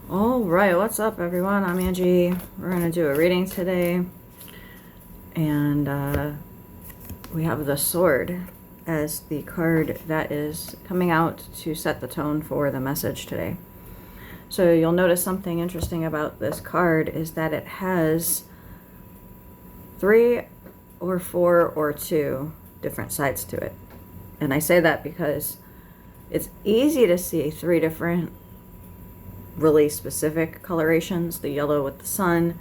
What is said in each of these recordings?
All right, what's up, everyone? I'm Angie. We're going to do a reading today. And we have the Sword as the card that is coming out to set the tone for the message today. So you'll notice something interesting about this card is that it has 3 or 4 or 2 different sides to it. And I say that because it's easy to see 3 different really specific colorations: the yellow with the sun,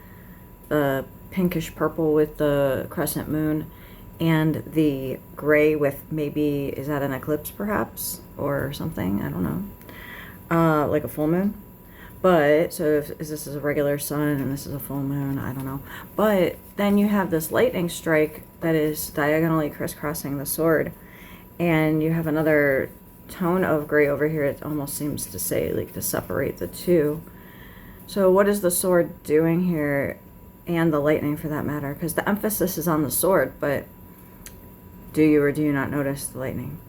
the pinkish purple with the crescent moon, and the gray with maybe, is that an eclipse perhaps, or something? I don't know. Like a full moon. But so if this is a regular sun and this is a full moon, I don't know. But then you have this lightning strike that is diagonally crisscrossing the sword, and you have another tone of gray over here. It almost seems to say, like, to separate the two. So what is the sword doing here, and the lightning for that matter? Because the emphasis is on the sword, but do you or do you not notice the lightning?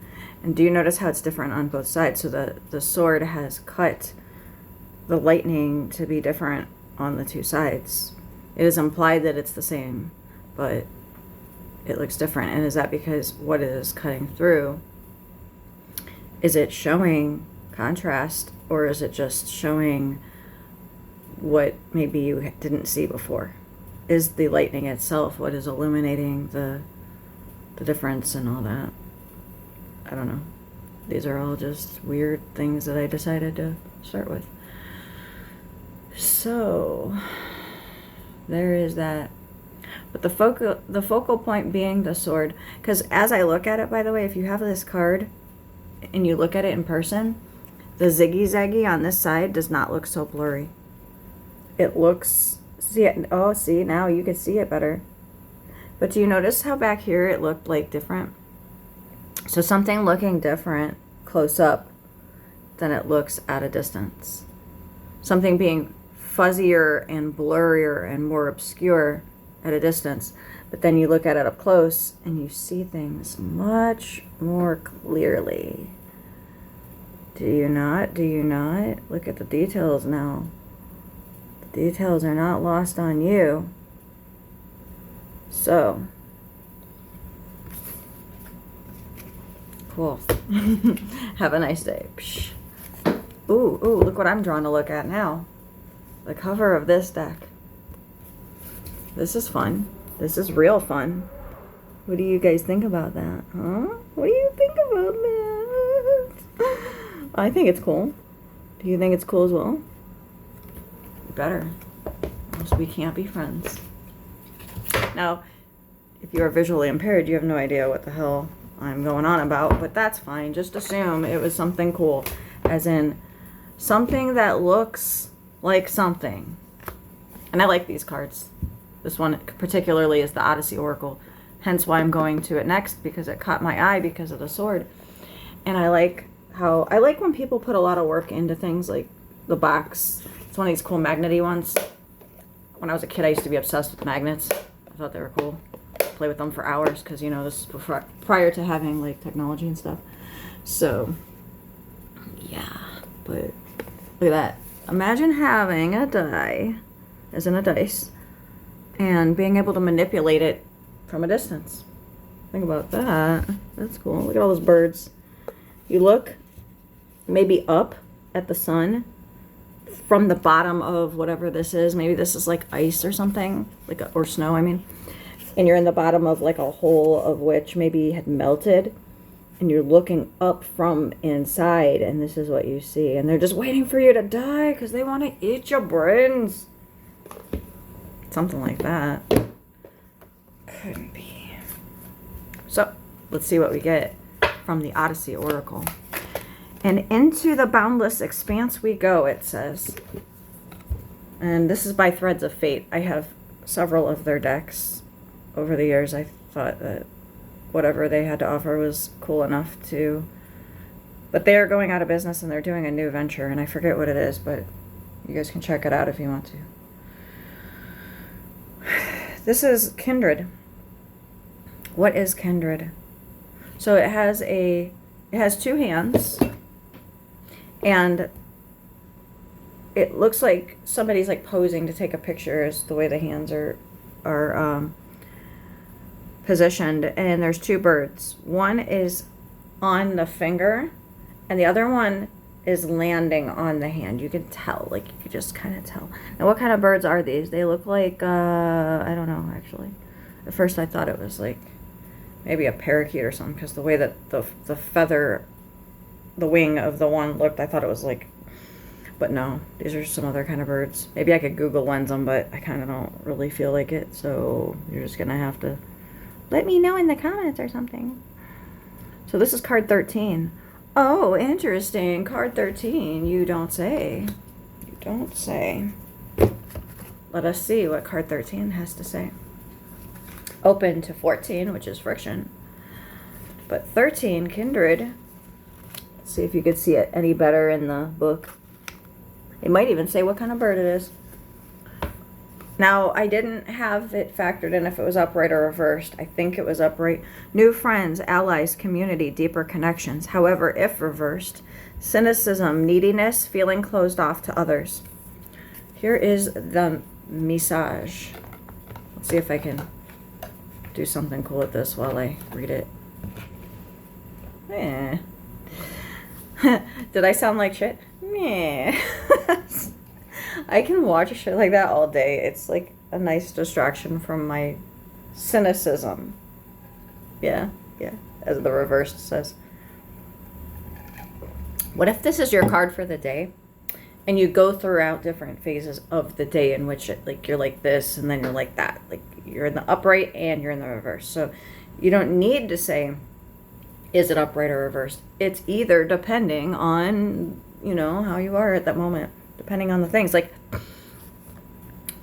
And do you notice how it's different on both sides? So the sword has cut the lightning to be different on the 2 sides. It is implied that it's the same, but it looks different. And is that because what it is cutting through, is it showing contrast, or is it just showing what maybe you didn't see before? Is the lightning itself what is illuminating the difference and all that? I don't know. These are all just weird things that I decided to start with. So there is that. But the focal point being the sword, because as I look at it, by the way, if you have this card and you look at it in person, the ziggy-zaggy on this side does not look so blurry. It looks, see it, oh, see, now you can see it better. But do you notice how back here it looked like different? So something looking different close up than it looks at a distance. Something being fuzzier and blurrier and more obscure at a distance. But then you look at it up close and you see things much more clearly. Do you not? Do you not? Look at the details now. The details are not lost on you. So, cool. Have a nice day. Psh. Ooh, look what I'm drawn to look at now. The cover of this deck. This is fun. This is real fun. What do you guys think about that? Huh? What do you think about that? I think it's cool. Do you think it's cool as well? Better. Else we can't be friends. Now, if you are visually impaired, you have no idea what the hell I'm going on about, but that's fine. Just assume it was something cool. As in, something that looks like something. And I like these cards. This one particularly is the Odyssey Oracle. Hence why I'm going to it next, because it caught my eye because of the sword. And I like when people put a lot of work into things, like the box. It's one of these cool magnety ones. When I was a kid, I used to be obsessed with magnets. I thought they were cool. Play with them for hours, because, you know, this is before, prior to having, like, technology and stuff. So, yeah. But look at that. Imagine having a die, as in a dice, and being able to manipulate it from a distance. Think about that. That's cool. Look at all those birds. You look maybe up at the sun from the bottom of whatever this is. Maybe this is like ice or something, like or snow, I mean. And you're in the bottom of like a hole of which maybe had melted, and you're looking up from inside, and this is what you see. And they're just waiting for you to die because they want to eat your brains. Something like that. Couldn't be. So, let's see what we get from the Odyssey Oracle. And into the boundless expanse we go, it says. And this is by Threads of Fate. I have several of their decks. Over the years, I thought that whatever they had to offer was cool enough to... But they are going out of business, and they're doing a new venture, and I forget what it is, but you guys can check it out if you want to. This is Kindred. What is Kindred? So it has 2 hands, and it looks like somebody's like posing to take a picture, is the way the hands are positioned. And there's two birds. One is on the finger and the other one is landing on the hand. You can tell, like you can just kind of tell. Now what kind of birds are these? They look like I don't know, actually. At first I thought it was like maybe a parakeet or something, because the way that the feather, the wing of the one looked, I thought it was like, but no, these are some other kind of birds. Maybe I could Google lens them, but I kind of don't really feel like it, so you're just gonna have to let me know in the comments or something. So this is card 13. Oh, interesting. Card 13. You don't say. You don't say. Let us see what card 13 has to say. Open to 14, which is friction. But 13, kindred. Let's see if you could see it any better in the book. It might even say what kind of bird it is. Now, I didn't have it factored in if it was upright or reversed. I think it was upright. New friends, allies, community, deeper connections. However, if reversed, cynicism, neediness, feeling closed off to others. Here is the message. Let's see if I can do something cool with this while I read it. Meh. Did I sound like shit? Meh. I can watch shit like that all day. It's like a nice distraction from my cynicism. Yeah, as the reverse says. What if this is your card for the day and you go throughout different phases of the day in which it, like, you're like this and then you're like that. Like you're in the upright and you're in the reverse. So you don't need to say, is it upright or reversed? It's either depending on, you know, how you are at that moment. Depending on the things, like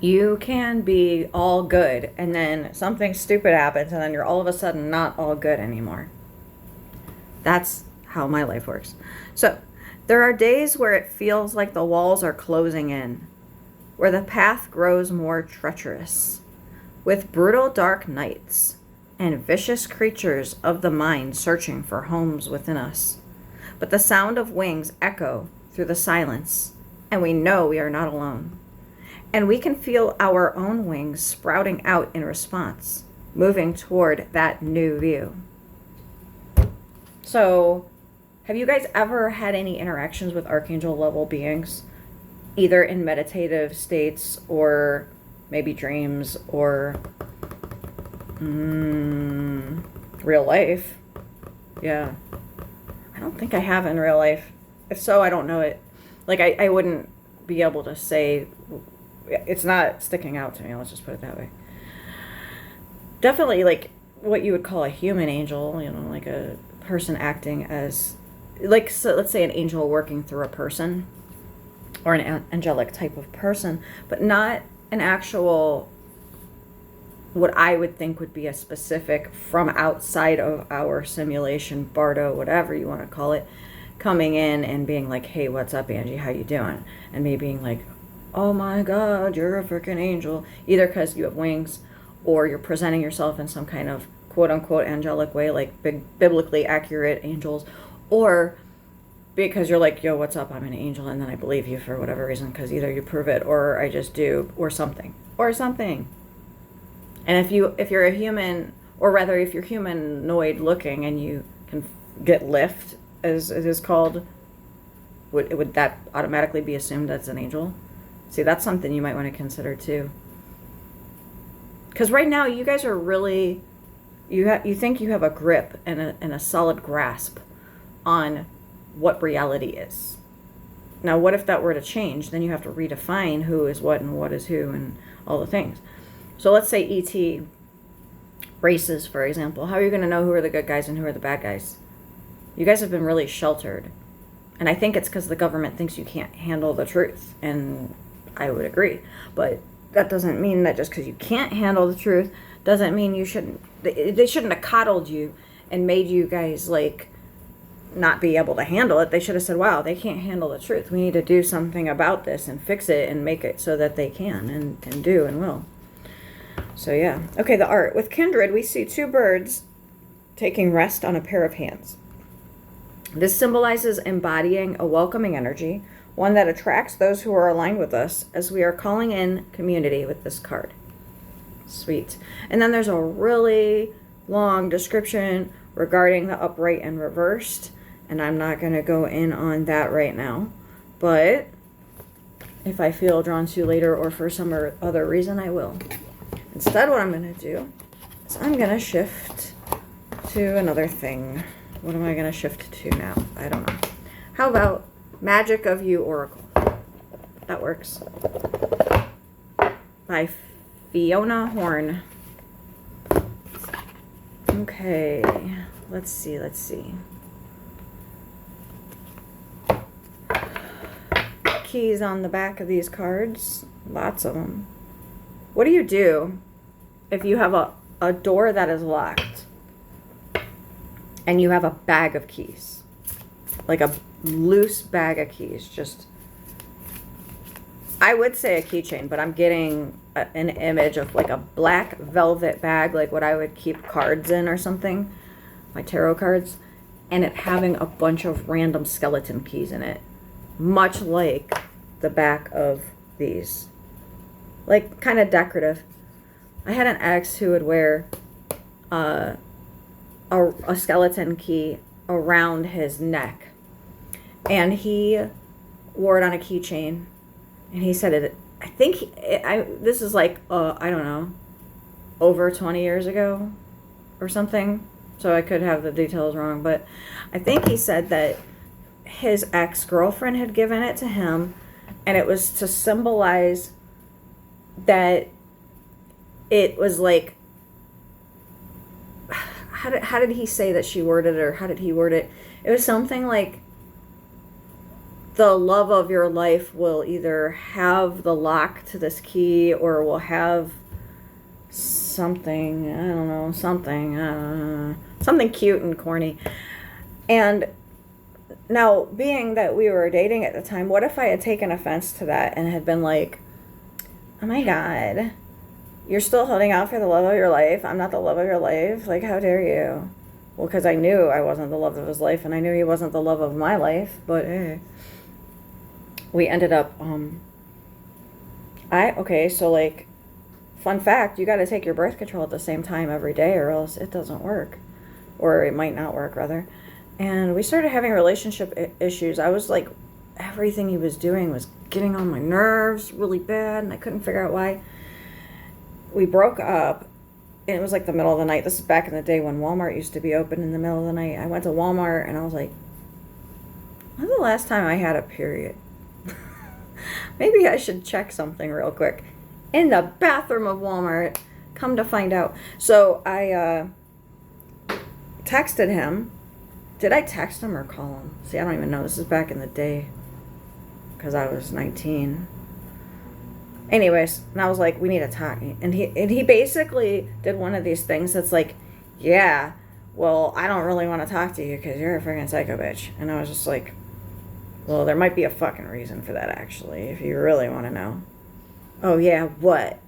you can be all good and then something stupid happens and then you're all of a sudden not all good anymore. That's how my life works. So there are days where it feels like the walls are closing in, where the path grows more treacherous, with brutal dark nights and vicious creatures of the mind searching for homes within us. But the sound of wings echo through the silence, and we know we are not alone. And we can feel our own wings sprouting out in response, moving toward that new view. So, have you guys ever had any interactions with archangel level beings? Either in meditative states or maybe dreams or real life? Yeah. I don't think I have in real life. If so, I don't know it. Like, I wouldn't be able to say, it's not sticking out to me, let's just put it that way. Definitely, like, what you would call a human angel, you know, like a person acting as, like, so let's say an angel working through a person, or an angelic type of person, but not an actual, what I would think would be a specific from outside of our simulation, Bardo, whatever you want to call it, coming in and being like, hey, what's up, Angie? How you doing? And me being like, oh my God, you're a freaking angel. Either because you have wings or you're presenting yourself in some kind of quote unquote angelic way, like big biblically accurate angels, or because you're like, yo, what's up? I'm an angel. And then I believe you for whatever reason, because either you prove it or I just do, or something. And if you're a human, or rather if you're humanoid looking and you can get lift, as it is called, would that automatically be assumed as an angel? See, that's something you might want to consider too. Because right now you guys are really, you think you have a grip and a solid grasp on what reality is. Now, what if that were to change? Then you have to redefine who is what and what is who and all the things. So let's say ET races, for example. How are you going to know who are the good guys and who are the bad guys? You guys have been really sheltered. And I think it's because the government thinks you can't handle the truth. And I would agree. But that doesn't mean that just because you can't handle the truth doesn't mean you shouldn't. They shouldn't have coddled you and made you guys, like, not be able to handle it. They should have said, wow, they can't handle the truth. We need to do something about this and fix it and make it so that they can and do and will. So, yeah. Okay, the art. With kindred, we see two birds taking rest on a pair of hands. This symbolizes embodying a welcoming energy, one that attracts those who are aligned with us, as we are calling in community with this card. Sweet. And then there's a really long description regarding the upright and reversed, and I'm not going to go in on that right now, but if I feel drawn to later or for some other reason, I will. Instead, what I'm going to do is I'm going to shift to another thing. What am I going to shift to now? I don't know. How about Magic of You Oracle? That works. By Fiona Horn. Okay, let's see. Keys on the back of these cards, lots of them. What do you do if you have a door that is locked and you have a bag of keys? Like a loose bag of keys, just, I would say a keychain, but I'm getting an image of like a black velvet bag, like what I would keep cards in or something, my tarot cards, and it having a bunch of random skeleton keys in it, much like the back of these, like kind of decorative. I had an ex who would wear a skeleton key around his neck, and he wore it on a keychain, and he said it, I think this is like, I don't know, over 20 years ago or something, so I could have the details wrong, but I think he said that his ex-girlfriend had given it to him, and it was to symbolize that it was like, how did he say that she worded it, or how did he word it? It was something like, the love of your life will either have the lock to this key or will have something, I don't know, something cute and corny. And now, being that we were dating at the time, what if I had taken offense to that and had been like, oh my God, you're still holding out for the love of your life? I'm not the love of your life? Like, how dare you? Well, because I knew I wasn't the love of his life, and I knew he wasn't the love of my life, but hey. We ended up, okay, so like, fun fact, you got to take your birth control at the same time every day, or else it doesn't work, or it might not work, rather. And we started having relationship issues. I was like, everything he was doing was getting on my nerves really bad, and I couldn't figure out why. We broke up, and it was like the middle of the night. This is back in the day when Walmart used to be open in the middle of the night. I went to Walmart, and I was like, when's the last time I had a period? Maybe I should check something real quick. In the bathroom of Walmart, come to find out. So I texted him. Did I text him or call him? See, I don't even know. This is back in the day, because I was 19. Anyways, and I was like, we need to talk. And he basically did one of these things that's like, yeah, well, I don't really want to talk to you because you're a freaking psycho bitch. And I was just like, well, there might be a fucking reason for that, actually, if you really want to know. Oh, yeah, what?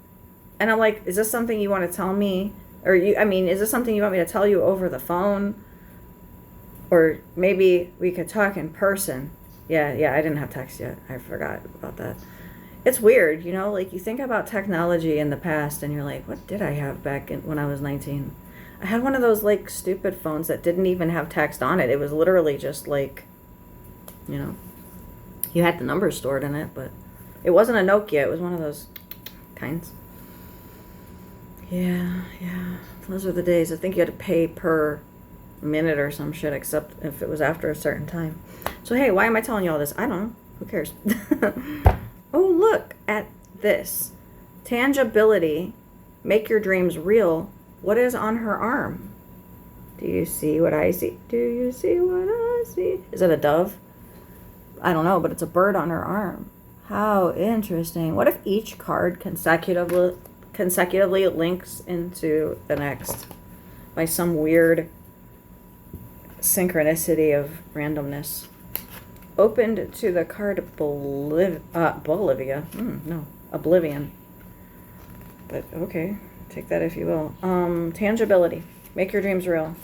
And I'm like, is this something you want to tell me? Or, is this something you want me to tell you over the phone? Or maybe we could talk in person. Yeah, I didn't have text yet. I forgot about that. It's weird, like you think about technology in the past and you're like, what did I have back when I was 19? I had one of those, like, stupid phones that didn't even have text on it. It was literally just, like, you had the numbers stored in it, but it wasn't a Nokia. It was one of those kinds. Yeah. Those were the days. I think you had to pay per minute or some shit, except if it was after a certain time. So, hey, why am I telling you all this? I don't know. Who cares? Oh, look at this. Tangibility. Make your dreams real. What is on her arm? Do you see what I see? Do you see what I see? Is it a dove? I don't know, but it's a bird on her arm. How interesting. What if each card consecutively links into the next by some weird synchronicity of randomness? Opened to the card Bolivia. Oblivion. But okay, take that if you will. Tangibility. Make your dreams real.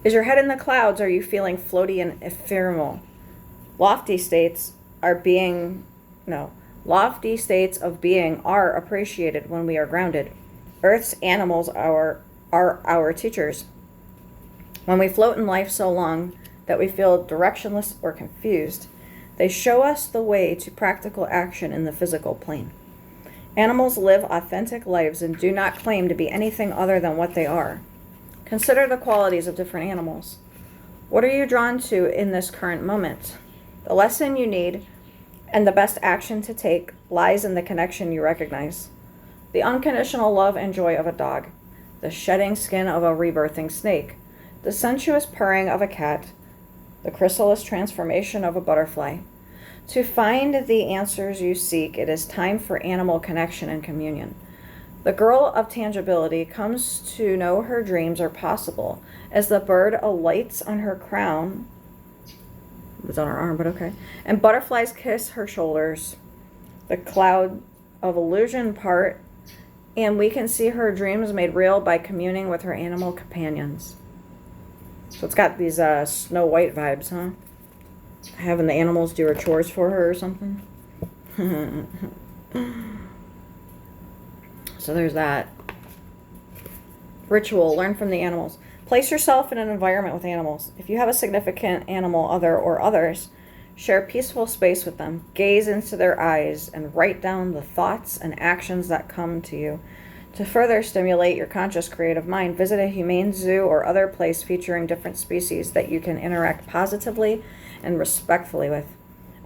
Is your head in the clouds? Are you feeling floaty and ephemeral? Lofty states of being are appreciated when we are grounded. Earth's animals are our teachers. When we float in life so long that we feel directionless or confused, they show us the way to practical action in the physical plane. Animals live authentic lives and do not claim to be anything other than what they are. Consider the qualities of different animals. What are you drawn to in this current moment? The lesson you need and the best action to take lies in the connection you recognize. The unconditional love and joy of a dog, the shedding skin of a rebirthing snake, the sensuous purring of a cat, the chrysalis transformation of a butterfly. To find the answers you seek, it is time for animal connection and communion. The girl of tangibility comes to know her dreams are possible as the bird alights on her crown. It was on her arm, but okay. And butterflies kiss her shoulders. The cloud of illusion part, and we can see her dreams made real by communing with her animal companions. So it's got these Snow White vibes, huh? Having the animals do her chores for her or something. So there's that. Ritual, learn from the animals. Place yourself in an environment with animals. If you have a significant animal other or others, share peaceful space with them. Gaze into their eyes and write down the thoughts and actions that come to you. To further stimulate your conscious creative mind, visit a humane zoo or other place featuring different species that you can interact positively and respectfully with.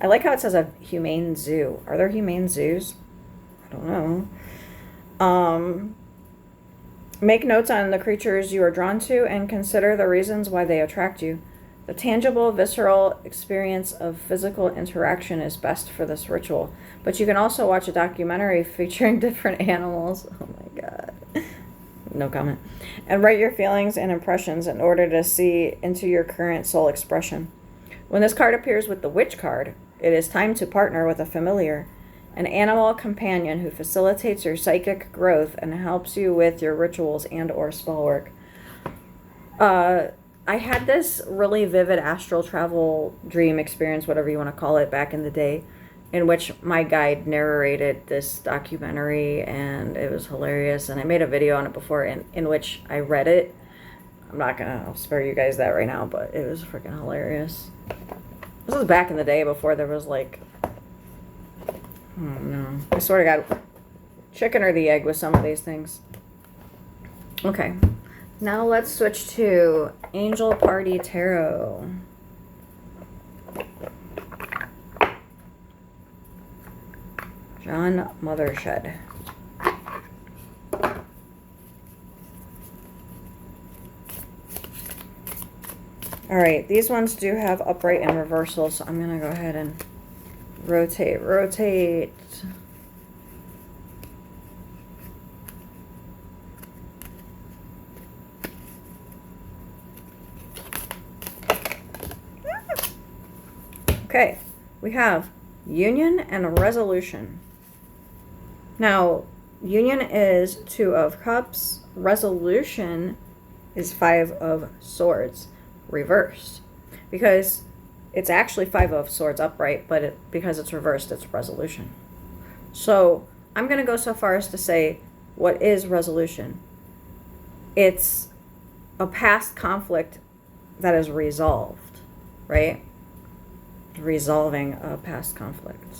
I like how it says a humane zoo. Are there humane zoos? I don't know. Make notes on the creatures you are drawn to and consider the reasons why they attract you. The tangible, visceral experience of physical interaction is best for this ritual, but you can also watch a documentary featuring different animals. Oh my God. No comment. And write your feelings and impressions in order to see into your current soul expression. When this card appears with the Witch card, it is time to partner with a familiar, an animal companion who facilitates your psychic growth and helps you with your rituals and or spell work. I had this really vivid astral travel dream experience, whatever you want to call it, back in the day, in which my guide narrated this documentary, and it was hilarious. And I made a video on it before in which I read it. I'll spare you guys that right now, but it was freaking hilarious. This was back in the day before there was like, oh no, I sort of got chicken or the egg with some of these things. Okay, now let's switch to Angel Party Tarot. John Mothershed. All right, these ones do have upright and reversal, so I'm going to go ahead and rotate. Okay, we have union and resolution. Now, union is 2 of Cups. Resolution is 5 of Swords reversed. Because it's actually 5 of Swords upright, but because it's reversed, it's resolution. So I'm going to go so far as to say, what is resolution? It's a past conflict that is resolved, right? Resolving a past conflict.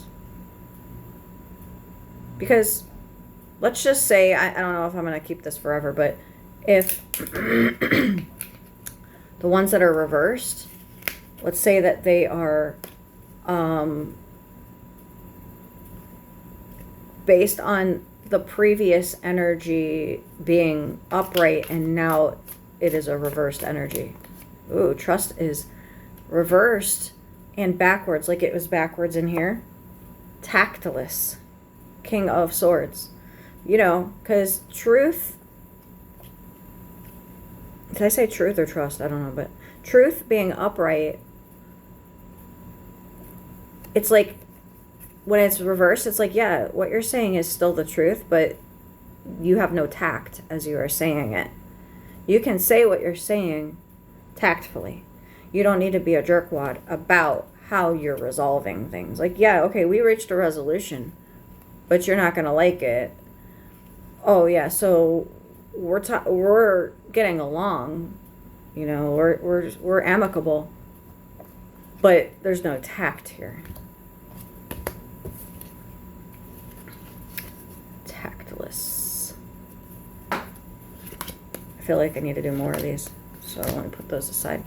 Because let's just say, I don't know if I'm going to keep this forever, but if the ones that are reversed, let's say that they are based on the previous energy being upright and now it is a reversed energy. Ooh, trust is reversed and backwards, like it was backwards in here. Tactless. King of Swords. You know, because truth... Did I say truth or trust? I don't know, but truth being upright, it's like, when it's reversed, it's like, yeah, what you're saying is still the truth, but you have no tact as you are saying it. You can say what you're saying, tactfully. You don't need to be a jerkwad about how you're resolving things. Like, yeah, okay, we reached a resolution, but you're not going to like it. Oh, yeah, so we're getting along. You know, we're amicable. But there's no tact here. Tactless. I feel like I need to do more of these, so I want to put those aside.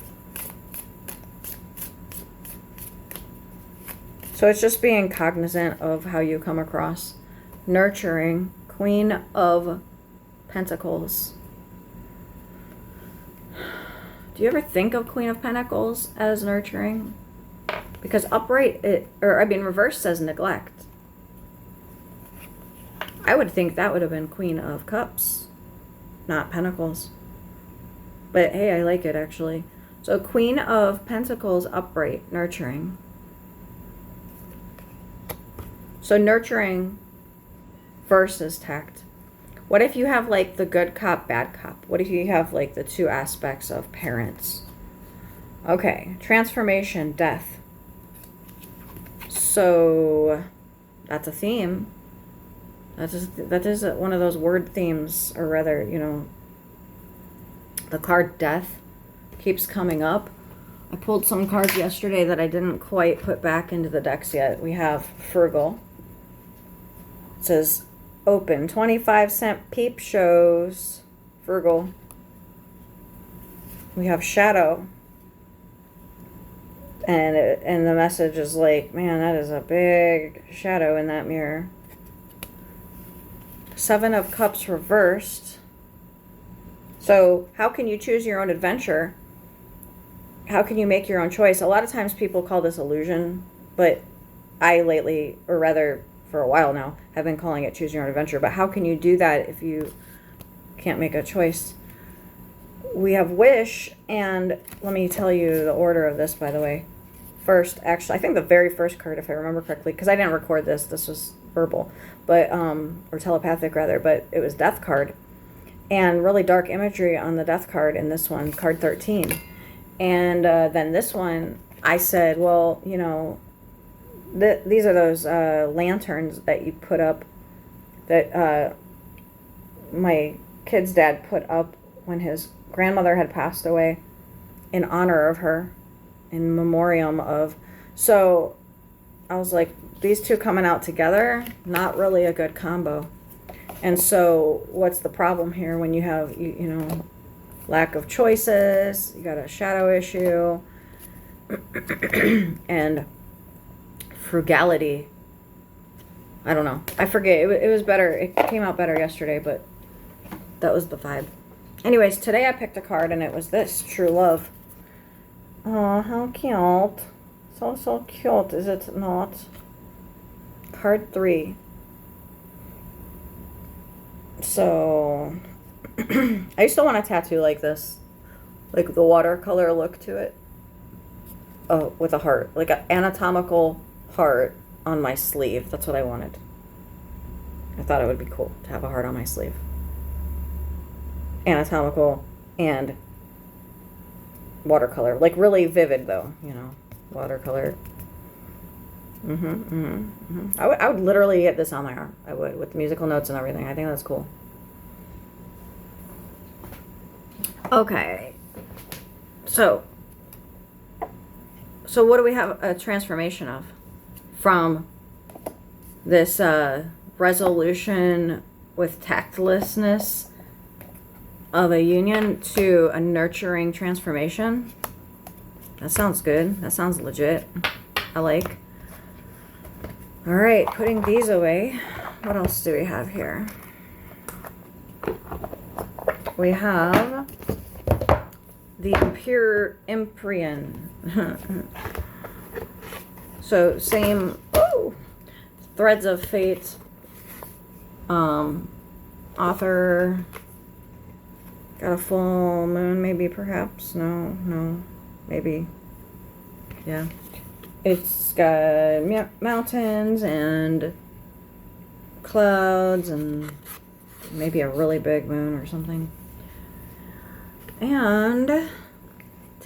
So it's just being cognizant of how you come across. Nurturing, Queen of Pentacles. Do you ever think of Queen of Pentacles as nurturing? Because upright, reverse says neglect. I would think that would have been Queen of Cups, not Pentacles. But hey, I like it actually. So Queen of Pentacles upright, nurturing. So nurturing versus tact. What if you have like the good cop, bad cop? What if you have like the two aspects of parents? Okay, transformation, death. So that's a theme. That is one of those word themes, or rather, you know, the card death keeps coming up. I pulled some cards yesterday that I didn't quite put back into the decks yet. We have frugal. It says open 25-cent peep shows, frugal. We have shadow, and the message is like, man, that is a big shadow in that mirror. 7 of Cups reversed. So how can you choose your own adventure? How can you make your own choice? A lot of times people call this illusion, but I lately, or rather for a while now, have been calling it choose your own adventure. But how can you do that if you can't make a choice? We have wish, and let me tell you the order of this, by the way. First, actually, I think the very first card, if I remember correctly, because I didn't record this was verbal, but or telepathic rather, but it was death card, and really dark imagery on the death card in this one, card 13. And then this one, I said, well, you know, these are those lanterns that you put up, that my kid's dad put up when his grandmother had passed away, in honor of her, in memoriam of. So I was like, these two coming out together, not really a good combo. And so what's the problem here when you have, you know, lack of choices, you got a shadow issue, and frugality. I don't know. I forget. It was better. It came out better yesterday, but that was the vibe. Anyways, today I picked a card, and it was this, True Love. Oh, how cute. So cute, is it not? Card 3. So, I used to want a tattoo like this. Like the watercolor look to it. Oh, with a heart. Like an anatomical heart on my sleeve. That's what I wanted. I thought it would be cool to have a heart on my sleeve. Anatomical and watercolor. Like really vivid though, you know. Watercolor. I would literally get this on my arm. I would, with musical notes and everything. I think that's cool. Okay. So what do we have a transformation of? From this resolution with tactlessness of a union to a nurturing transformation. That sounds good. That sounds legit. I like. All right, putting these away. What else do we have here? We have the Empyrean. So same threads of fate. Author got a full moon, maybe, perhaps. No, maybe. Yeah. It's got mountains and clouds and maybe a really big moon or something. And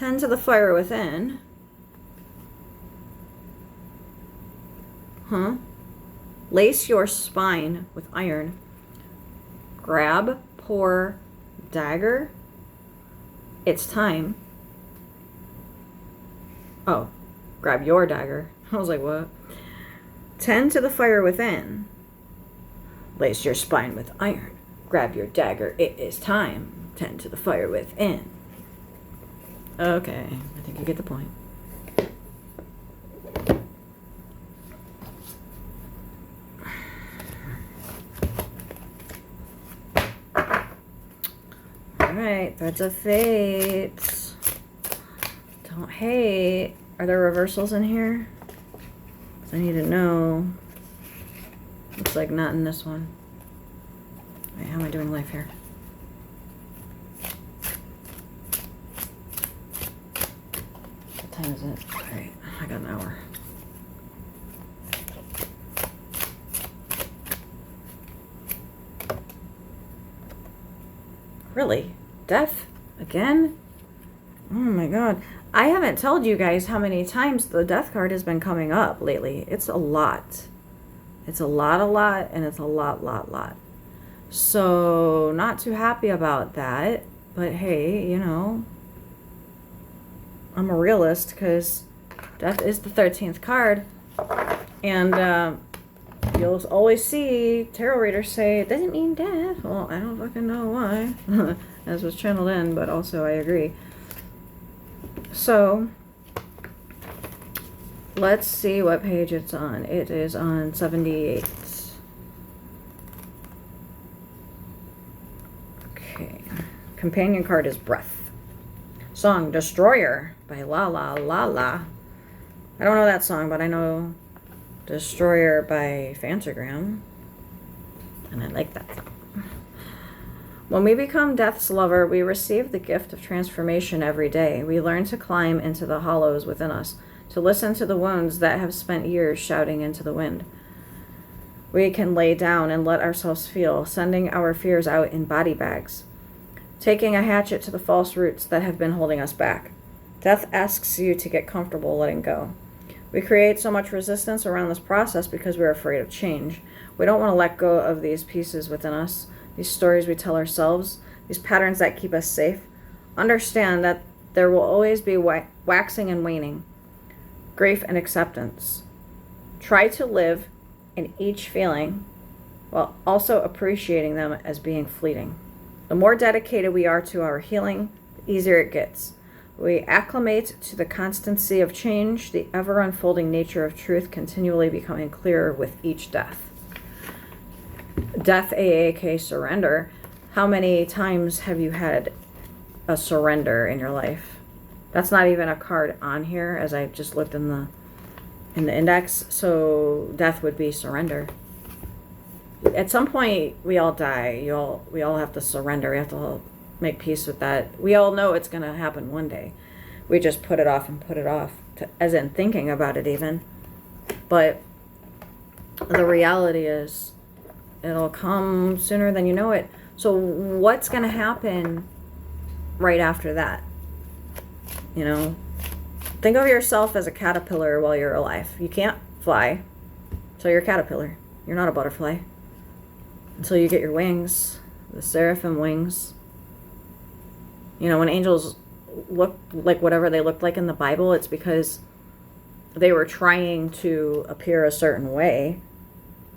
Tend to the fire within. Huh? Lace your spine with iron. Grab, pour, dagger. It's time. Oh, grab your dagger. I was like, what? Tend to the fire within. Lace your spine with iron. Grab your dagger. It is time. Tend to the fire within. Okay, I think you get the point. Alright, Threads of Fate. Don't hate. Are there reversals in here? 'Cause I need to know. Looks like not in this one. Wait, how am I doing life here? What time is it? Alright, I got an hour. Really? Death? Again? Oh my god. I haven't told you guys how many times the death card has been coming up lately. It's a lot. It's a lot, and it's a lot. So, not too happy about that. But hey, you know, I'm a realist because death is the 13th card. And you'll always see tarot readers say, it doesn't mean death. Well, I don't fucking know why. As was channeled in, but also I agree. So, let's see what page it's on. It is on 78. Okay. Companion card is Breath. Song, Destroyer by La La La La. I don't know that song, but I know Destroyer by Fantagram. And I like that song. When we become Death's lover, we receive the gift of transformation every day. We learn to climb into the hollows within us, to listen to the wounds that have spent years shouting into the wind. We can lay down and let ourselves feel, sending our fears out in body bags, taking a hatchet to the false roots that have been holding us back. Death asks you to get comfortable letting go. We create so much resistance around this process because we're afraid of change. We don't want to let go of these pieces within us, these stories we tell ourselves, these patterns that keep us safe. Understand that there will always be waxing and waning, grief and acceptance. Try to live in each feeling while also appreciating them as being fleeting. The more dedicated we are to our healing, the easier it gets. We acclimate to the constancy of change, the ever-unfolding nature of truth continually becoming clearer with each death. Death, AAK, surrender. How many times have you had a surrender in your life? That's not even a card on here, as I just looked in the index. So death would be surrender. At some point, we all die. We all have to surrender. We have to make peace with that. We all know it's going to happen one day. We just put it off and put it off, as in thinking about it even. But the reality is, it'll come sooner than you know it. So what's going to happen right after that? You know, think of yourself as a caterpillar while you're alive. You can't fly, so you're a caterpillar. You're not a butterfly until you get your wings, the seraphim wings. You know, when angels look like whatever they looked like in the Bible, it's because they were trying to appear a certain way.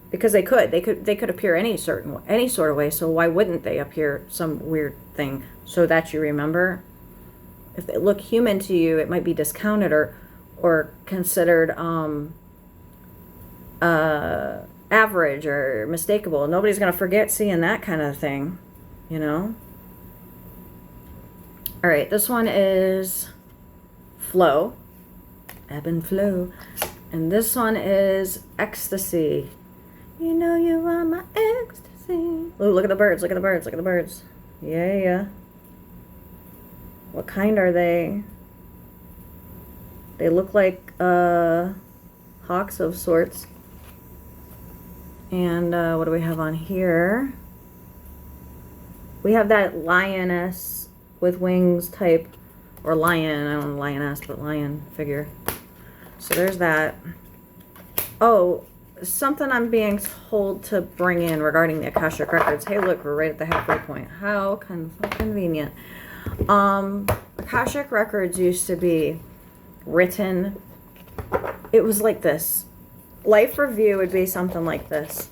Because they could appear any sort of way. So why wouldn't they appear some weird thing so that you remember? If they look human to you, it might be discounted or considered average or mistakable. Nobody's gonna forget seeing that kind of thing, you know. All right, this one is Flow, Ebb and Flow, and this one is Ecstasy. You know you are my ecstasy. Oh, look at the birds, look at the birds, look at the birds. Yeah. What kind are they? They look like hawks of sorts. And what do we have on here? We have that lioness with wings type or lion, I don't know, lioness, but lion figure. So there's that. Oh, something I'm being told to bring in regarding the Akashic Records. Hey, look, we're right at the halfway point. How convenient. Akashic Records used to be written, it was like this. Life review would be something like this.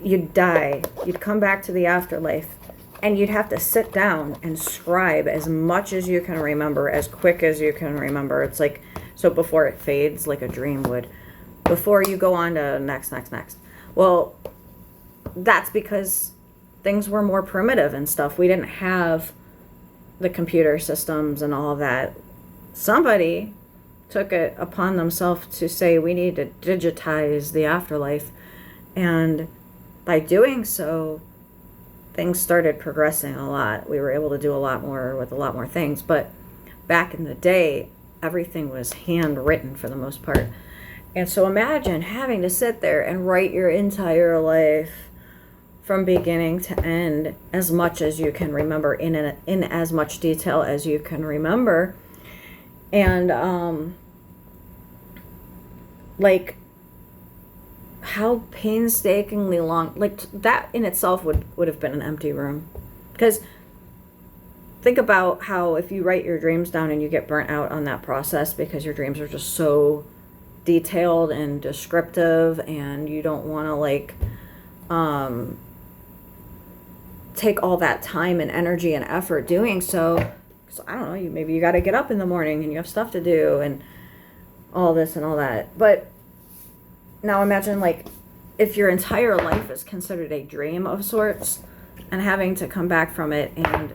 You'd die, you'd come back to the afterlife, and you'd have to sit down and scribe as much as you can remember, as quick as you can remember. It's like, so before it fades, like a dream would, before you go on to next. Well, that's because things were more primitive and stuff. We didn't have the computer systems and all of that. Somebody took it upon themselves to say we need to digitize the afterlife, and by doing so, things started progressing a lot. We were able to do a lot more with a lot more things, but back in the day, everything was handwritten for the most part. And so imagine having to sit there and write your entire life from beginning to end, as much as you can remember, in as much detail as you can remember. And like how painstakingly long, like that in itself would have been an empty room. Because think about how if you write your dreams down and you get burnt out on that process because your dreams are just so detailed and descriptive, and you don't want to like take all that time and energy and effort doing so. So I don't know, maybe you got to get up in the morning and you have stuff to do and all this and all that. But now imagine like if your entire life is considered a dream of sorts, and having to come back from it and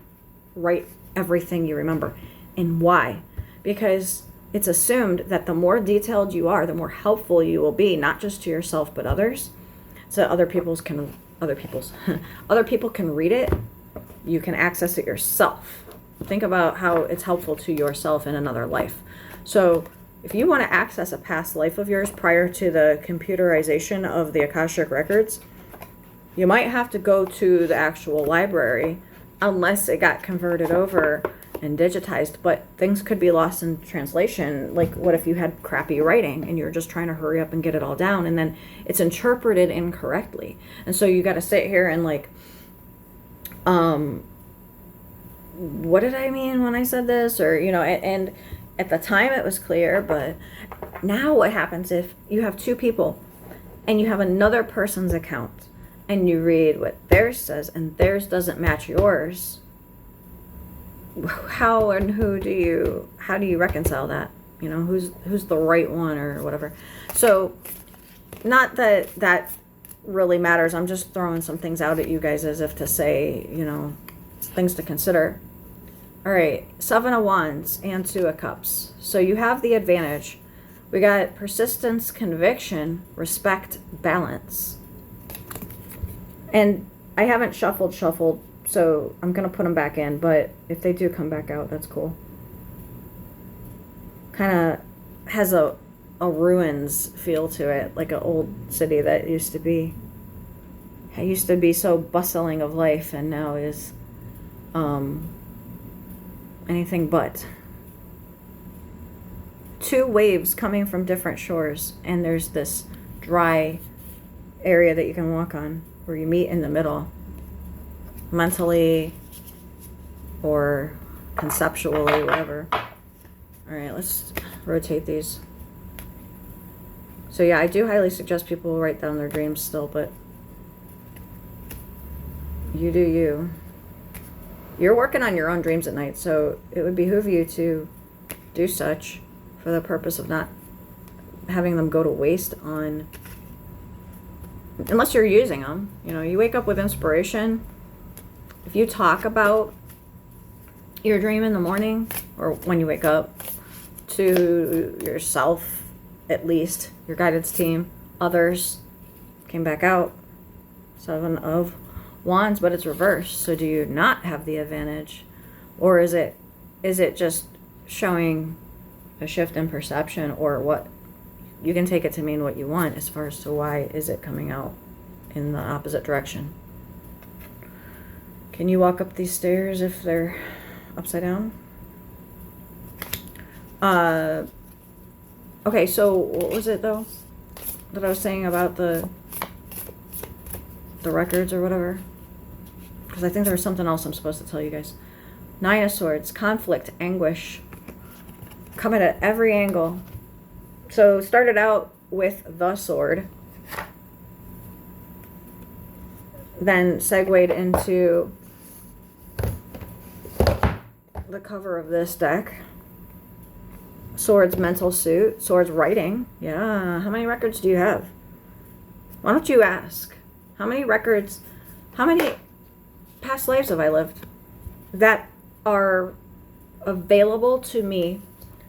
write everything you remember. And why? Because it's assumed that the more detailed you are, the more helpful you will be, not just to yourself but others. So other people can read it. You can access it yourself. Think about how it's helpful to yourself in another life. So if you want to access a past life of yours prior to the computerization of the Akashic Records, you might have to go to the actual library unless it got converted over and digitized. But things could be lost in translation. Like what if you had crappy writing and you're just trying to hurry up and get it all down, and then it's interpreted incorrectly. And so you got to sit here and like, what did I mean when I said this? Or, you know, and at the time it was clear, but now what happens if you have two people and you have another person's account and you read what theirs says and theirs doesn't match yours? How and how do you reconcile that? You know, who's the right one or whatever. So not that that really matters. I'm just throwing some things out at you guys as if to say, you know, things to consider. All right, 7 of Wands and 2 of Cups. So you have the advantage. We got persistence, conviction, respect, balance. And I haven't shuffled, so I'm going to put them back in. But if they do come back out, that's cool. Kind of has a ruins feel to it, like an old city that used to be so bustling of life and now is anything but. 2 waves coming from different shores, and there's this dry area that you can walk on where you meet in the middle, mentally or conceptually, whatever. All right, let's rotate these. So yeah, I do highly suggest people write down their dreams still, but you do you. You're working on your own dreams at night, so it would behoove you to do such for the purpose of not having them go to waste on, unless you're using them. You know, you wake up with inspiration. If you talk about your dream in the morning or when you wake up to yourself, at least, your guidance team, others, came back out, 7 of Wands, but it's reversed. So do you not have the advantage, or is it just showing a shift in perception, or what? You can take it to mean what you want as far as to why is it coming out in the opposite direction. Can you walk up these stairs if they're upside down? Okay, so what was it though that I was saying about the records or whatever? Because I think there was something else I'm supposed to tell you guys. Nine of Swords, conflict, anguish, coming at every angle. So started out with the sword, then segued into the cover of this deck. Swords, mental suit. Swords, writing. Yeah. How many records do you have? Why don't you ask? How many records, how many past lives have I lived that are available to me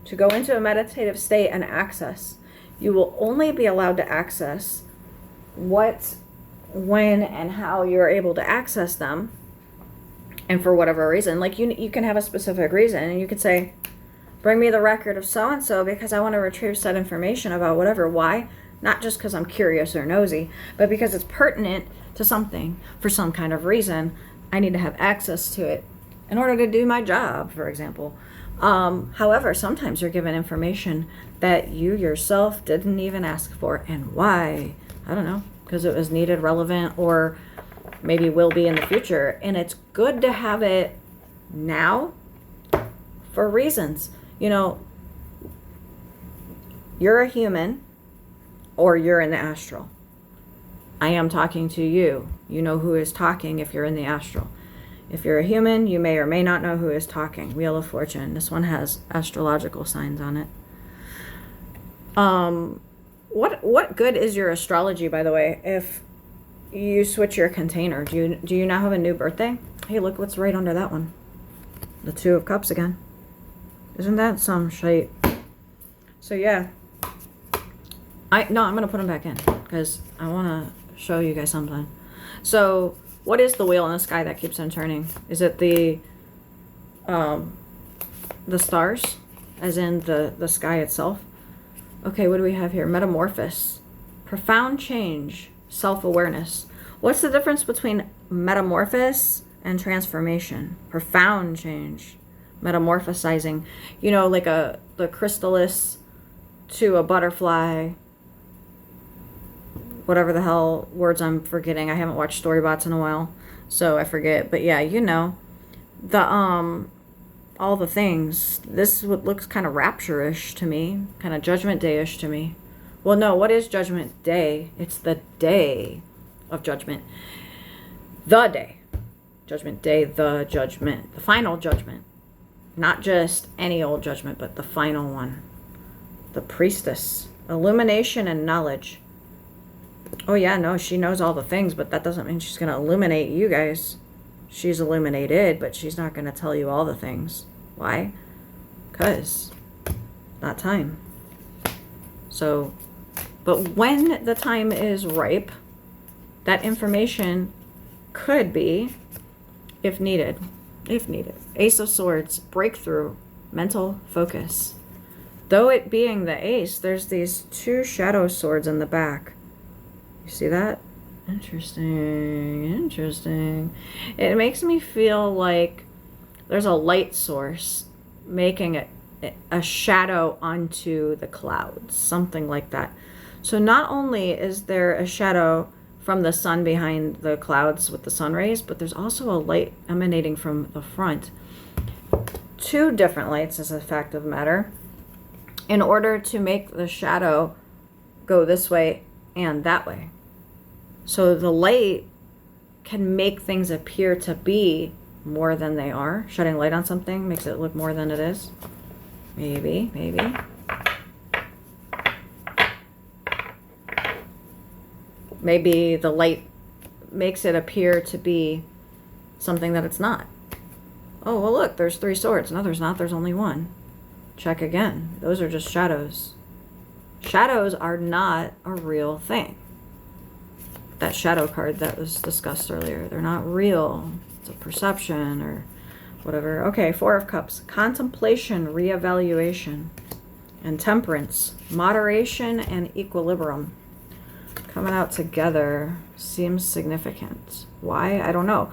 to go into a meditative state and access? You will only be allowed to access what, when, and how you're able to access them. And for whatever reason, like you can have a specific reason, and you could say, bring me the record of so-and-so because I want to retrieve said information about whatever. Why? Not just because I'm curious or nosy, but because it's pertinent to something for some kind of reason. I need to have access to it in order to do my job, for example. However, sometimes you're given information that you yourself didn't even ask for. And why? I don't know, because it was needed, relevant, or maybe will be in the future. And it's good to have it now for reasons. You know, you're a human or you're in the astral. I am talking to you. You know who is talking if you're in the astral. If you're a human, you may or may not know who is talking. Wheel of Fortune. This one has astrological signs on it. What good is your astrology, by the way, if you switch your container? Do you now have a new birthday? Hey, look what's right under that one. The Two of Cups again. Isn't that some shite? So yeah. I'm going to put them back in because I want to show you guys something. So what is the wheel in the sky that keeps on turning? Is it the stars, as in the sky itself? Okay, what do we have here? Metamorphosis. Profound change. Self-awareness. What's the difference between metamorphosis and transformation? Profound change. Metamorphosizing. You know, like the chrysalis to a butterfly. Whatever the hell words I'm forgetting. I haven't watched Storybots in a while, so I forget. But yeah, you know, the all the things. This looks kind of rapture-ish to me, kind of Judgment Day-ish to me. Well, no, what is Judgment Day? It's the day of judgment. The day. Judgment Day, the judgment. The final judgment. Not just any old judgment, but the final one. The Priestess. Illumination and knowledge. Oh yeah, no, she knows all the things, but that doesn't mean she's going to illuminate you guys. She's illuminated, but she's not going to tell you all the things. Why? Because not time. So, but when the time is ripe, that information could be, if needed. Ace of Swords, breakthrough, mental focus. Though it being the ace, there's these two shadow swords in the back. You see that? Interesting. It makes me feel like there's a light source making a shadow onto the clouds, something like that. So not only is there a shadow from the sun behind the clouds with the sun rays, but there's also a light emanating from the front. Two different lights as a fact of matter, in order to make the shadow go this way and that way. So the light can make things appear to be more than they are. Shedding light on something makes it look more than it is. Maybe. Maybe the light makes it appear to be something that it's not. Oh, well look, there's 3 swords. No, there's not. There's only 1. Check again. Those are just shadows. Shadows are not a real thing. That shadow card that was discussed earlier, they're not real. It's a perception or whatever. Okay, 4 of Cups. Contemplation, reevaluation, and temperance. Moderation and equilibrium. Coming out together seems significant. Why? I don't know.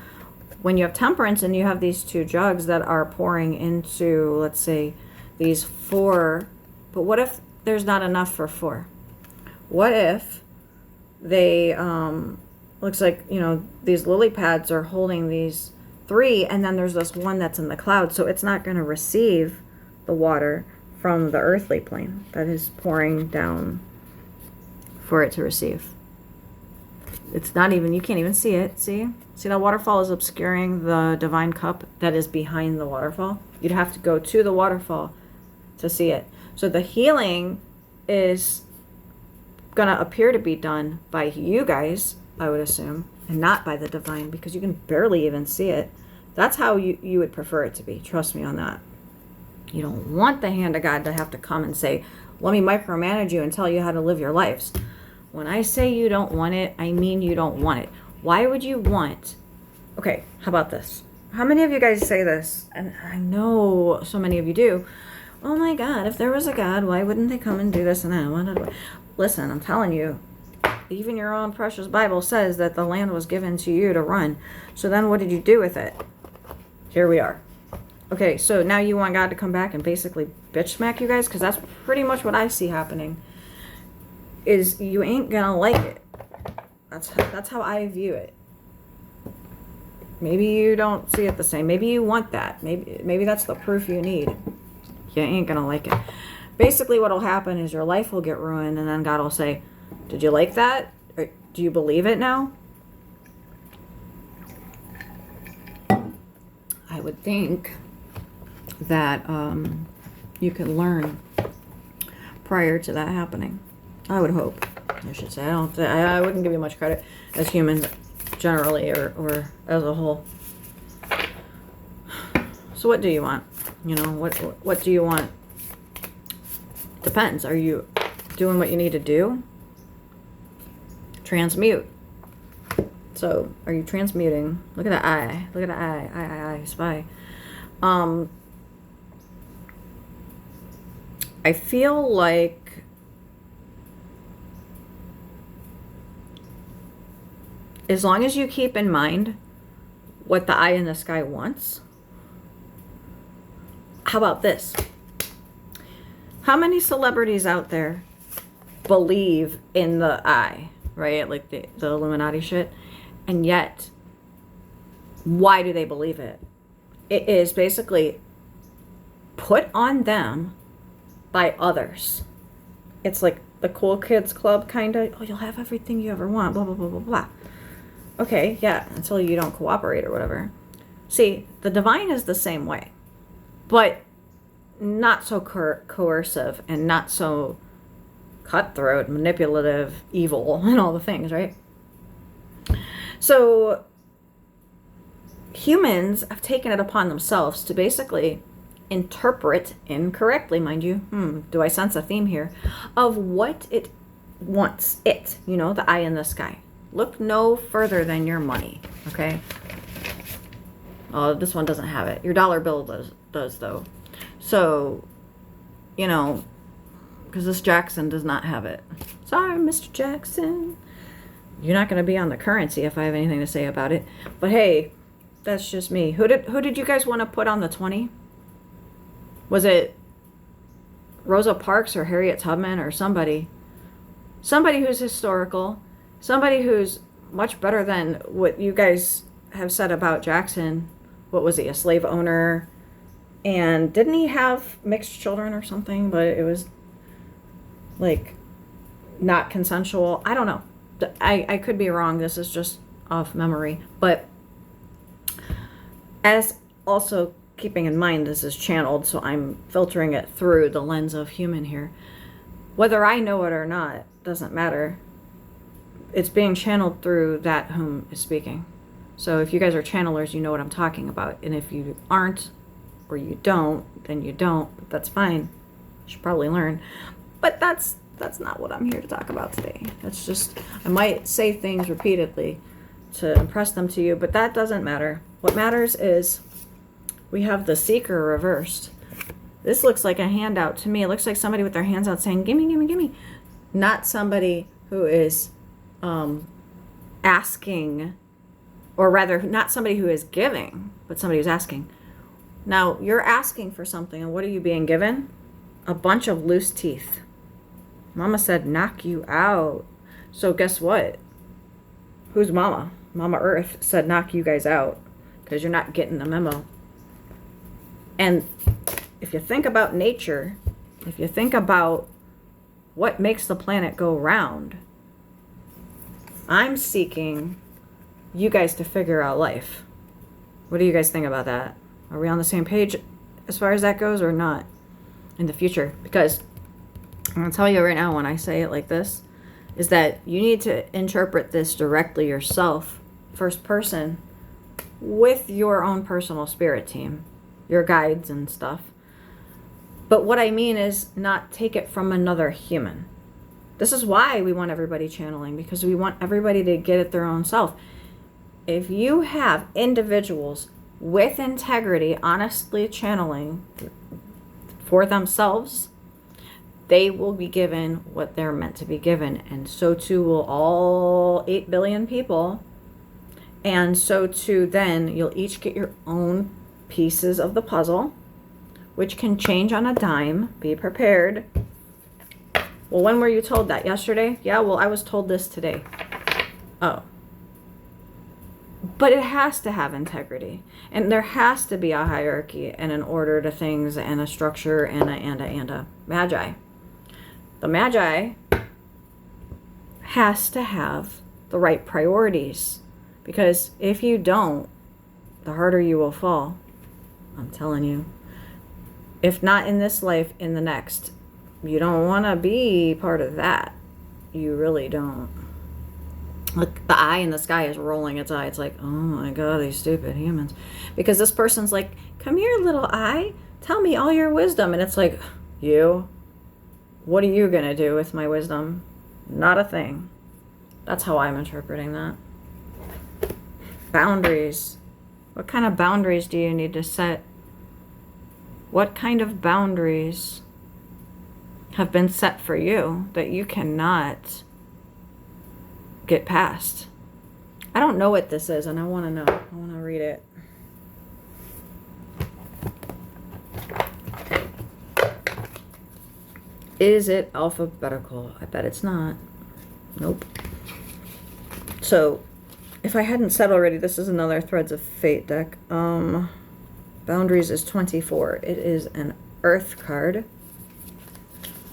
When you have temperance and you have these 2 jugs that are pouring into, let's say, these 4, but what if there's not enough for 4? What if they, looks like, you know, these lily pads are holding these 3, and then there's this one that's in the cloud, so it's not going to receive the water from the earthly plane that is pouring down for it to receive. It's not even, you can't even see it. See that waterfall is obscuring the divine cup that is behind the waterfall. You'd have to go to the waterfall to see it. So the healing is gonna appear to be done by you guys, I would assume, and not by the divine, because you can barely even see it. That's how you would prefer it to be. Trust me on that. You don't want the hand of God to have to come and say, let me micromanage you and tell you how to live your lives. When I say you don't want it, I mean you don't want it. Why would you want... Okay, how about this? How many of you guys say this? And I know so many of you do. Oh my God, if there was a God, why wouldn't they come and do this and that? Listen, I'm telling you, even your own precious Bible says that the land was given to you to run. So then what did you do with it? Here we are. Okay, so now you want God to come back and basically bitch smack you guys? Because that's pretty much what I see happening. Is you ain't gonna like it. That's how I view it. Maybe you don't see it the same. Maybe you want that. Maybe that's the proof you need. You ain't gonna like it. Basically what'll happen is your life will get ruined, and then God will say, did you like that? Or do you believe it now? I would think that you could learn prior to that happening. I would hope, I should say. I wouldn't give you much credit as humans generally, or as a whole. So what do you want? You know, what do you want? Depends. Are you doing what you need to do? Transmute. So, are you transmuting? Look at the eye. Look at the eye. Eye, spy. I feel like as long as you keep in mind what the eye in the sky wants. How about this? How many celebrities out there believe in the eye, right? Like the Illuminati shit. And yet, why do they believe it? It is basically put on them by others. It's like the cool kids club kind of. Oh, you'll have everything you ever want, blah, blah, blah, blah, blah. Okay, yeah, until you don't cooperate or whatever. See, the divine is the same way, but not so coercive and not so cutthroat, manipulative, evil, and all the things, right? So humans have taken it upon themselves to basically interpret incorrectly, mind you. Do I sense a theme here? Of what it wants. You know, the eye in the sky. Look no further than your money, okay? Oh, this one doesn't have it. Your dollar bill does though. So, you know, because this Jackson does not have it. Sorry, Mr. Jackson. You're not going to be on the currency if I have anything to say about it. But hey, that's just me. Who did you guys want to put on the 20? Was it Rosa Parks or Harriet Tubman or somebody? Somebody who's historical. Somebody who's much better than what you guys have said about Jackson. What was he, a slave owner? And didn't he have mixed children or something? But it was like not consensual. I don't know. I could be wrong. This is just off memory. But as also keeping in mind this is channeled, so I'm filtering it through the lens of human here. Whether I know it or not doesn't matter. It's being channeled through that whom is speaking. So if you guys are channelers, you know what I'm talking about. And if you aren't, or you don't, then you don't. But that's fine. You should probably learn. But that's not what I'm here to talk about today. That's just, I might say things repeatedly to impress them to you, but that doesn't matter. What matters is we have the seeker reversed. This looks like a handout to me. It looks like somebody with their hands out saying, gimme, gimme, gimme. Not somebody who is asking, or rather not somebody who is giving, but somebody who's asking, Now, you're asking for something, and what are you being given? A bunch of loose teeth. Mama said, knock you out. So guess what? Who's Mama? Mama Earth said, knock you guys out, because you're not getting the memo. And if you think about nature, if you think about what makes the planet go round, I'm seeking you guys to figure out life. What do you guys think about that? Are we on the same page as far as that goes or not in the future? Because I'm going to tell you right now, when I say it like this, is that you need to interpret this directly yourself, first person, with your own personal spirit team, your guides and stuff. But what I mean is not take it from another human. This is why we want everybody channeling, because we want everybody to get it their own self. If you have individuals with integrity, honestly channeling for themselves, they will be given what they're meant to be given. And so too will all 8 billion people. And so too then you'll each get your own pieces of the puzzle, which can change on a dime. Be prepared. Well, when were you told that? Yesterday? Yeah, well, I was told this today. Oh. But it has to have integrity. And there has to be a hierarchy and an order to things and a structure and a magi. The magi has to have the right priorities. Because if you don't, the harder you will fall. I'm telling you. If not in this life, in the next. You don't want to be part of that. You really don't. Look, the eye in the sky is rolling its eye. It's like, oh my God, these stupid humans. Because this person's like, come here, little eye. Tell me all your wisdom. And it's like, you? What are you going to do with my wisdom? Not a thing. That's how I'm interpreting that. Boundaries. What kind of boundaries do you need to set? What kind of boundaries have been set for you that you cannot get past? I don't know what this is, and I want to know. I want to read it. Is it alphabetical? I bet it's not. Nope. So, if I hadn't said already, this is another Threads of Fate deck. Boundaries is 24. It is an Earth card.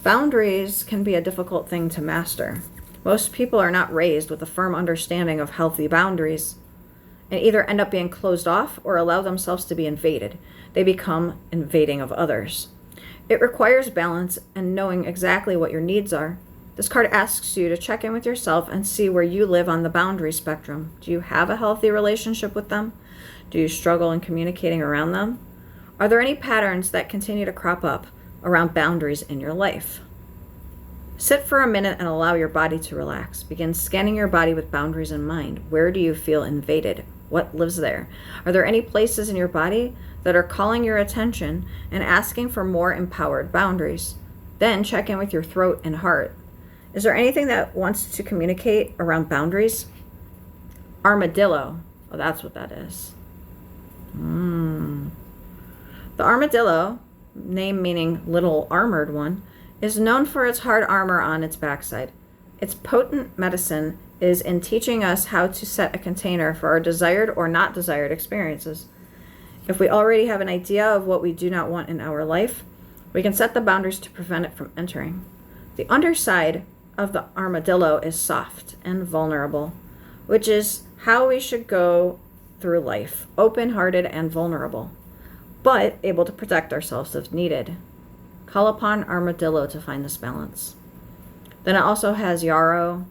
Boundaries can be a difficult thing to master. Most people are not raised with a firm understanding of healthy boundaries and either end up being closed off or allow themselves to be invaded. They become invading of others. It requires balance and knowing exactly what your needs are. This card asks you to check in with yourself and see where you live on the boundary spectrum. Do you have a healthy relationship with them? Do you struggle in communicating around them? Are there any patterns that continue to crop up around boundaries in your life? Sit for a minute and allow your body to relax. Begin scanning your body with boundaries in mind. Where do you feel invaded? What lives there? Are there any places in your body that are calling your attention and asking for more empowered boundaries? Then check in with your throat and heart. Is there anything that wants to communicate around boundaries? Armadillo. Oh, that's what that is. The armadillo, name meaning little armored one, is known for its hard armor on its backside. Its potent medicine is in teaching us how to set a container for our desired or not desired experiences. If we already have an idea of what we do not want in our life, we can set the boundaries to prevent it from entering. The underside of the armadillo is soft and vulnerable, which is how we should go through life, open-hearted and vulnerable, but able to protect ourselves if needed. Call upon armadillo to find this balance. Then it also has yarrow,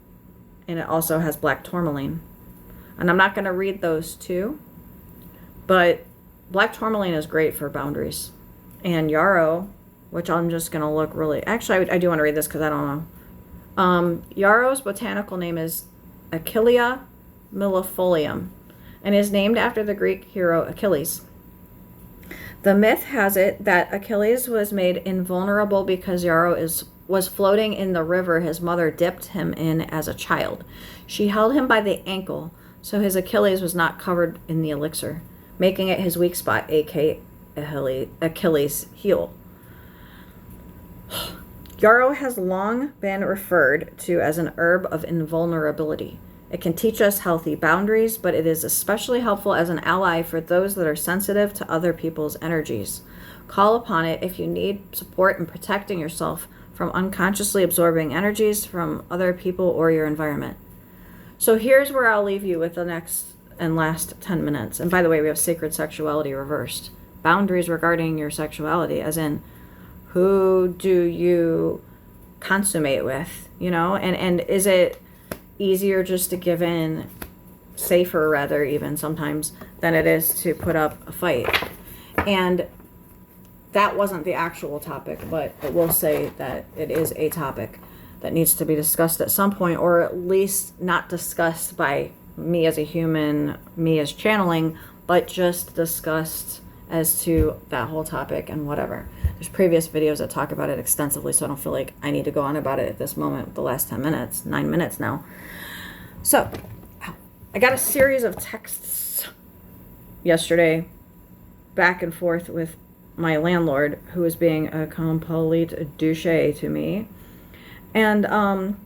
and it also has black tourmaline. And I'm not going to read those two, but black tourmaline is great for boundaries. And yarrow, which I'm just going to look really... Actually, I do want to read this because I don't know. Yarrow's botanical name is Achillea millefolium, and is named after the Greek hero Achilles. The myth has it that Achilles was made invulnerable because yarrow was floating in the river his mother dipped him in as a child. She held him by the ankle, so his Achilles was not covered in the elixir, making it his weak spot, aka Achilles heel. Yarrow has long been referred to as an herb of invulnerability. It can teach us healthy boundaries, but it is especially helpful as an ally for those that are sensitive to other people's energies. Call upon it if you need support in protecting yourself from unconsciously absorbing energies from other people or your environment. So here's where I'll leave you with the next and last 10 minutes. And by the way, we have sacred sexuality reversed. Boundaries regarding your sexuality, as in, who do you consummate with, you know? And is it easier just to give in, safer rather even sometimes, than it is to put up a fight? And that wasn't the actual topic, but I will say that it is a topic that needs to be discussed at some point, or at least not discussed by me as a human, me as channeling, but just discussed as to that whole topic and whatever. There's previous videos that talk about it extensively, so I don't feel like I need to go on about it at this moment with the last 10 minutes, 9 minutes now. So, I got a series of texts yesterday back and forth with my landlord, who was being a complete douche to me. And I'm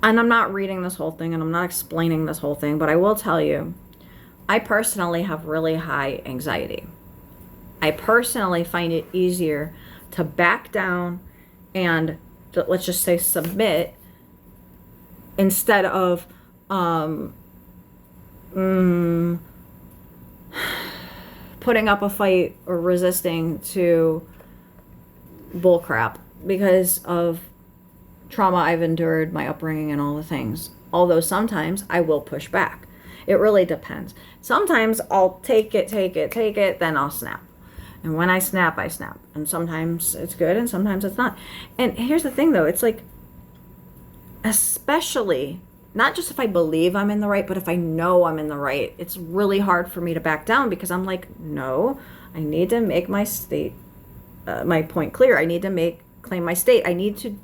not reading this whole thing and I'm not explaining this whole thing, but I will tell you, I personally have really high anxiety. I personally find it easier to back down and let's just say submit instead of putting up a fight or resisting to bullcrap because of trauma I've endured, my upbringing, and all the things. Although sometimes I will push back. It really depends. Sometimes I'll take it, then I'll snap. And when I snap, I snap. And sometimes it's good and sometimes it's not. And here's the thing though, it's like, especially, not just if I believe I'm in the right, but if I know I'm in the right, it's really hard for me to back down because I'm like, no, I need to make my state, my point clear. I need to claim my state. I need to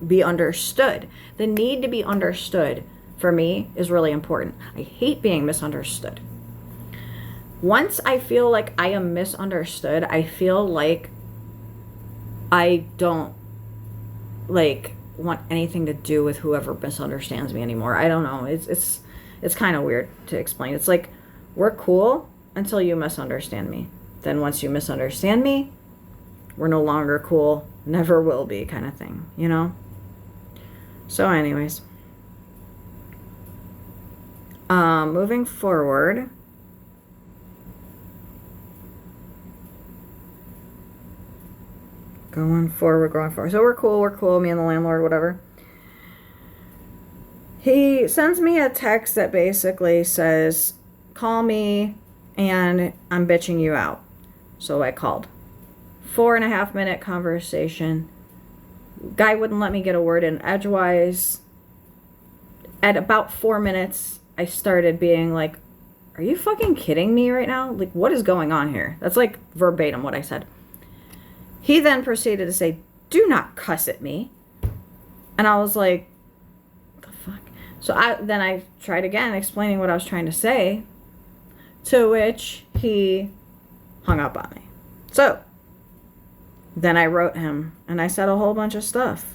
be understood. The need to be understood for me is really important. I hate being misunderstood. Once I feel like I am misunderstood, I feel like I don't want anything to do with whoever misunderstands me anymore. I don't know. It's kind of weird to explain. It's like, we're cool until you misunderstand me. Then once you misunderstand me, we're no longer cool, never will be, kind of thing, you know? So anyways, moving forward, going forward. So we're cool, me and the landlord, whatever. He sends me a text that basically says, call me and I'm bitching you out. So I called. 4.5 minute conversation. Guy wouldn't let me get a word in edgewise. At about 4 minutes, I started being like, are you fucking kidding me right now? Like, what is going on here? That's like verbatim what I said. He then proceeded to say, do not cuss at me. And I was like, what the fuck? So I tried again explaining what I was trying to say, to which he hung up on me. So then I wrote him and I said a whole bunch of stuff.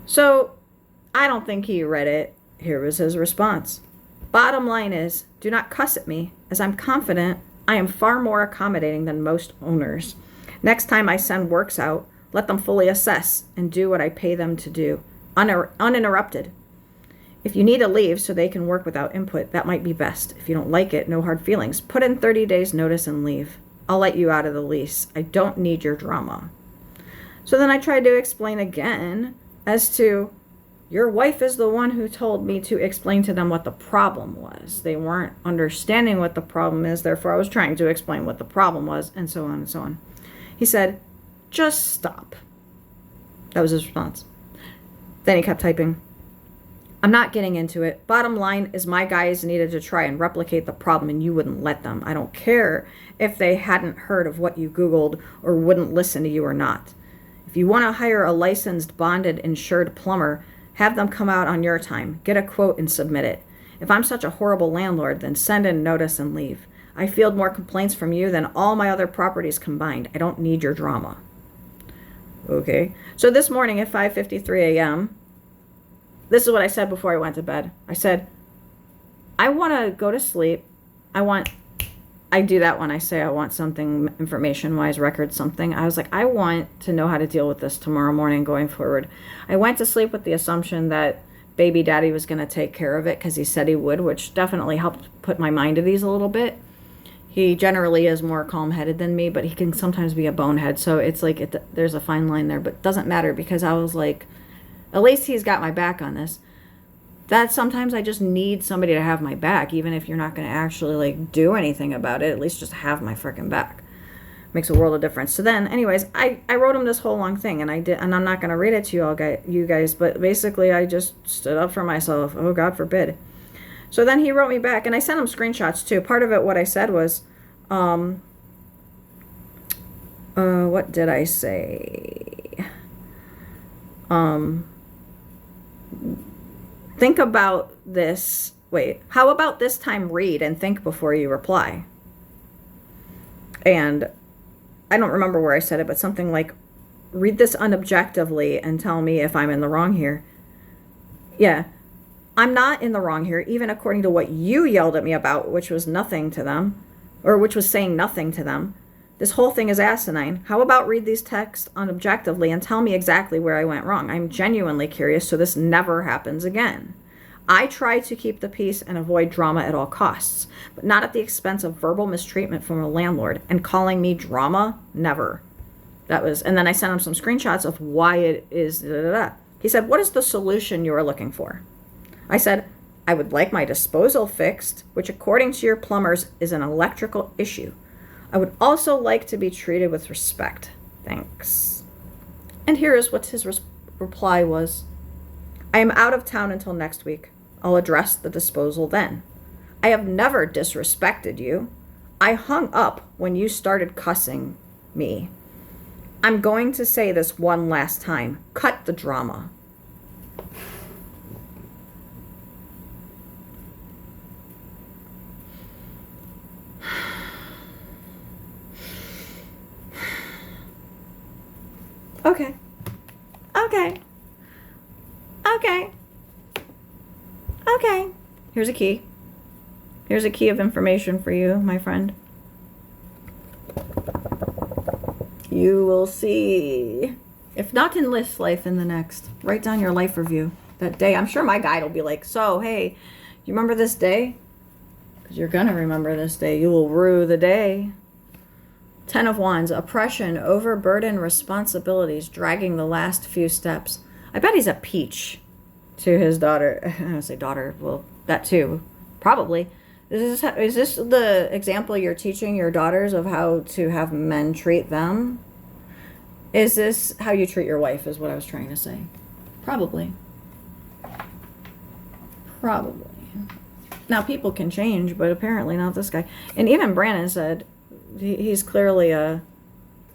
So I don't think he read it. Here was his response. Bottom line is, do not cuss at me, as I'm confident I am far more accommodating than most owners. Next time I send works out, let them fully assess and do what I pay them to do, uninterrupted. If you need to leave so they can work without input, that might be best. If you don't like it, no hard feelings. Put in 30 days notice and leave. I'll let you out of the lease. I don't need your drama. So then I tried to explain again as to, your wife is the one who told me to explain to them what the problem was. They weren't understanding what the problem is, therefore I was trying to explain what the problem was, and so on and so on. He said, just stop. That was his response. Then he kept typing. I'm not getting into it. Bottom line is my guys needed to try and replicate the problem and you wouldn't let them. I don't care if they hadn't heard of what you Googled or wouldn't listen to you or not. If you want to hire a licensed, bonded, insured plumber, have them come out on your time. Get a quote and submit it. If I'm such a horrible landlord, then send in notice and leave. I field more complaints from you than all my other properties combined. I don't need your drama. Okay. So this morning at 5:53 a.m., this is what I said before I went to bed. I said, I want to go to sleep. I do that when I say I want something information-wise, record something. I was like, I want to know how to deal with this tomorrow morning going forward. I went to sleep with the assumption that baby daddy was going to take care of it because he said he would, which definitely helped put my mind at ease a little bit. He generally is more calm-headed than me, but he can sometimes be a bonehead. So it's like there's a fine line there, but it doesn't matter because I was like, at least he's got my back on this. That sometimes I just need somebody to have my back, even if you're not going to actually like do anything about it. At least just have my freaking back. Makes a world of difference. So then, anyways, I wrote him this whole long thing, and I'm not going to read it to you guys, but basically I just stood up for myself. Oh, God forbid. So then he wrote me back, and I sent him screenshots too. Part of it, what I said was, what did I say? Think about this. Wait, how about this time read and think before you reply? And I don't remember where I said it, but something like, read this unobjectively and tell me if I'm in the wrong here. Yeah, I'm not in the wrong here, even according to what you yelled at me about, which was nothing to them, or which was saying nothing to them. This whole thing is asinine. How about read these texts unobjectively and tell me exactly where I went wrong? I'm genuinely curious so this never happens again. I try to keep the peace and avoid drama at all costs, but not at the expense of verbal mistreatment from a landlord. And calling me drama? Never. And then I sent him some screenshots of why it is. He said, what is the solution you are looking for? I said, I would like my disposal fixed, which according to your plumbers is an electrical issue. I would also like to be treated with respect. Thanks. And here is what his reply was. I am out of town until next week. I'll address the disposal then. I have never disrespected you. I hung up when you started cussing me. I'm going to say this one last time. Cut the drama. Okay. Here's a key. Here's a key of information for you, my friend. You will see. If not in this life, in the next. Write down your life review. That day. I'm sure my guide will be like, so, hey, you remember this day? Because you're going to remember this day. You will rue the day. 10 of Wands, oppression, overburden, responsibilities, dragging the last few steps. I bet he's a peach to his daughter. I don't say daughter, well, that too, probably. Is this the example you're teaching your daughters of how to have men treat them? Is this how you treat your wife, is what I was trying to say. Probably. Now, people can change, but apparently not this guy. And even Brandon said, he's clearly a,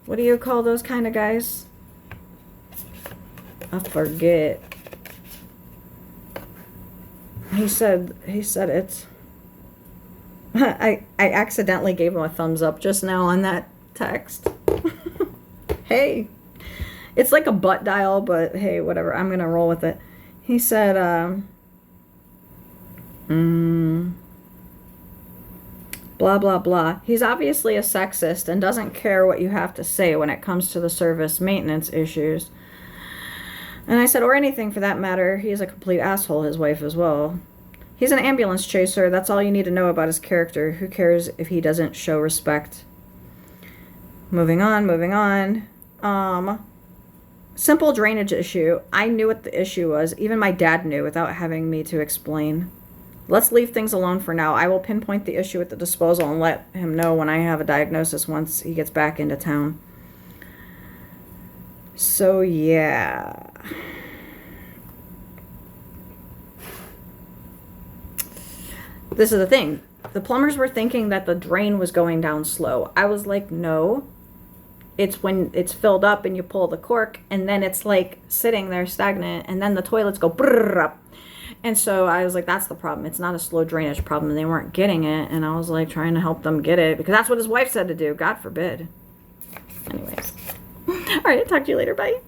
what do you call those kind of guys? I forget. He said it. I accidentally gave him a thumbs up just now on that text. Hey, it's like a butt dial, but hey, whatever. I'm gonna roll with it. He said, blah, blah, blah. He's obviously a sexist and doesn't care what you have to say when it comes to the service maintenance issues. And I said, or anything for that matter. He's a complete asshole, his wife as well. He's an ambulance chaser. That's all you need to know about his character. Who cares if he doesn't show respect? Moving on. Simple drainage issue. I knew what the issue was. Even my dad knew without having me to explain. Let's leave things alone for now. I will pinpoint the issue at the disposal and let him know when I have a diagnosis once he gets back into town. So, yeah. This is the thing. The plumbers were thinking that the drain was going down slow. I was like, no. It's when it's filled up and you pull the cork, and then it's like sitting there stagnant, and then the toilets go brrrr up. And so I was like, that's the problem. It's not a slow drainage problem. They weren't getting it. And I was like trying to help them get it because that's what his wife said to do. God forbid. Anyways. All right. Talk to you later. Bye.